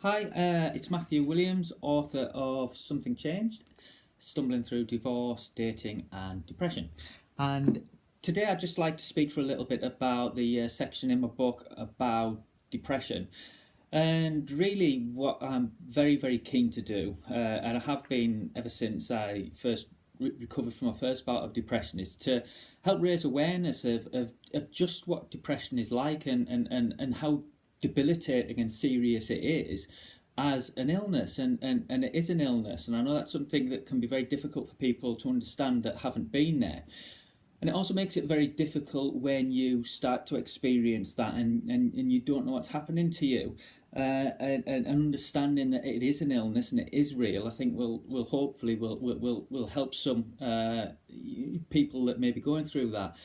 Hi, it's Matthew Williams, author of Something Changed, Stumbling Through Divorce, Dating and Depression. And today I'd just like to speak for a little bit about the section in my book about depression. And really what I'm very, very keen to do, and I have been ever since I first recovered from my first bout of depression, is to help raise awareness of just what depression is like and how debilitating and serious it is as an illness, and it is an illness, and I know that's something that can be very difficult for people to understand that haven't been there. And it also makes it very difficult when you start to experience that and you don't know what's happening to you. And understanding that it is an illness and it is real, I think will hopefully will help some people that may be going through that.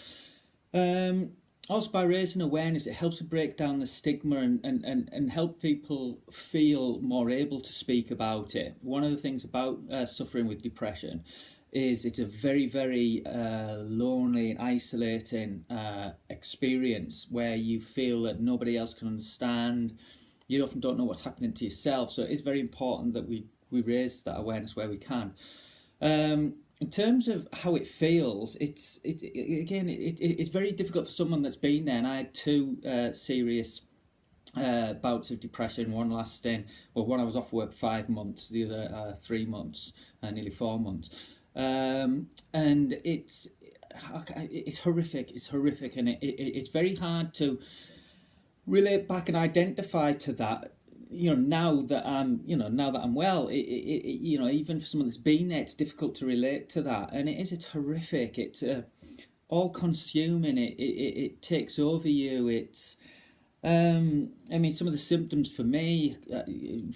Also, by raising awareness, it helps to break down the stigma and help people feel more able to speak about it. One of the things about suffering with depression is it's a very, very lonely and isolating experience where you feel that nobody else can understand. You often don't know what's happening to yourself, so it is very important that we raise that awareness where we can. In terms of how it feels, it's very difficult for someone that's been there, and I had two serious bouts of depression, one lasting, one I was off work 5 months, the other 3 months, nearly 4 months. And it's horrific, and it's very hard to relate back and identify to that. Now that I'm well, even for someone that's been there, it's difficult to relate to that, and it's horrific. It's all consuming. It takes over you. It's some of the symptoms for me,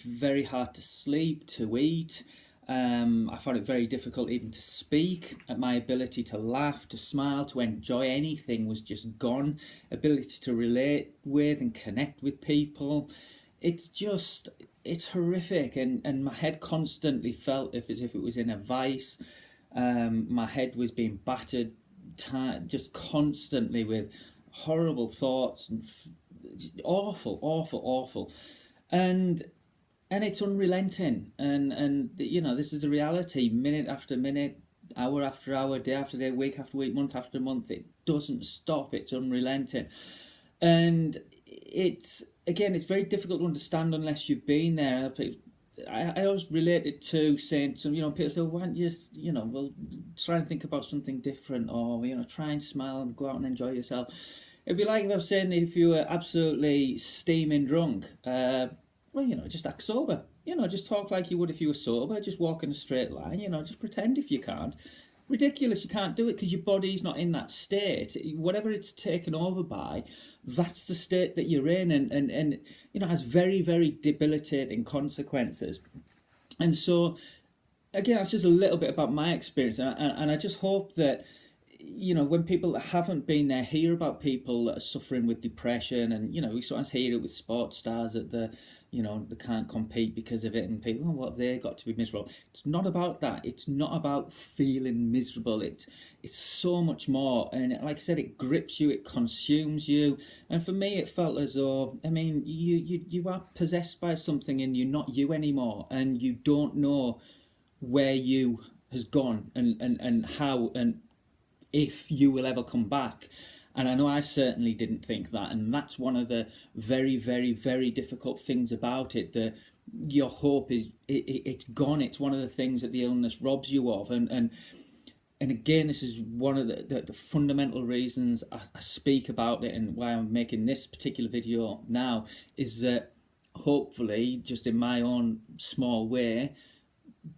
very hard to sleep, to eat. I found it very difficult even to speak. My ability to laugh, to smile, to enjoy anything was just gone. Ability to relate with and connect with people. It's horrific, and my head constantly felt as if it was in a vice. My head was being battered just constantly with horrible thoughts and awful. And it's unrelenting, and this is the reality. Minute after minute, hour after hour, day after day, week after week, month after month, it doesn't stop. It's unrelenting, and it's very difficult to understand unless you've been there. I always relate it to saying some, people say, well, why don't you just, well, try and think about something different, or, try and smile and go out and enjoy yourself. It'd be like if I was saying if you were absolutely steaming drunk, just act sober. Just talk like you would if you were sober. Just walk in a straight line. Just pretend if you can't. Ridiculous, you can't do it because your body's not in that state. Whatever it's taken over by, that's the state that you're in, and has very, very debilitating consequences. And so, again, that's just a little bit about my experience, and I just hope that when people that haven't been there hear about people that are suffering with depression, and we sometimes hear it with sports stars that they can't compete because of it, and people, oh, what have they got to be miserable? It's not about that. It's not about feeling miserable. It's so much more, and like I said, it grips you, it consumes you, and for me, it felt as though, you are possessed by something, and you're not you anymore, and you don't know where you has gone, and how, and if you will ever come back. And I know I certainly didn't think that, and that's one of the very, very, very difficult things about it. Your hope it's gone. It's one of the things that the illness robs you of, and again, this is one of the fundamental reasons I speak about it, and why I'm making this particular video now, is that hopefully, just in my own small way,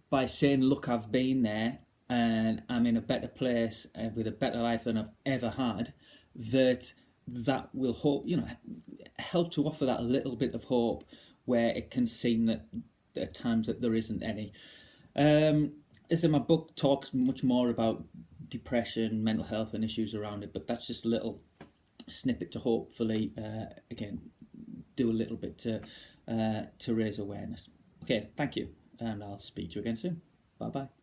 by saying, look, I've been there, and I'm in a better place with a better life than I've ever had, that will help to offer that little bit of hope where it can seem that at times that there isn't any. As in my book talks much more about depression, mental health and issues around it, but that's just a little snippet to hopefully again do a little bit to raise awareness. Okay, thank you, and I'll speak to you again soon. Bye bye.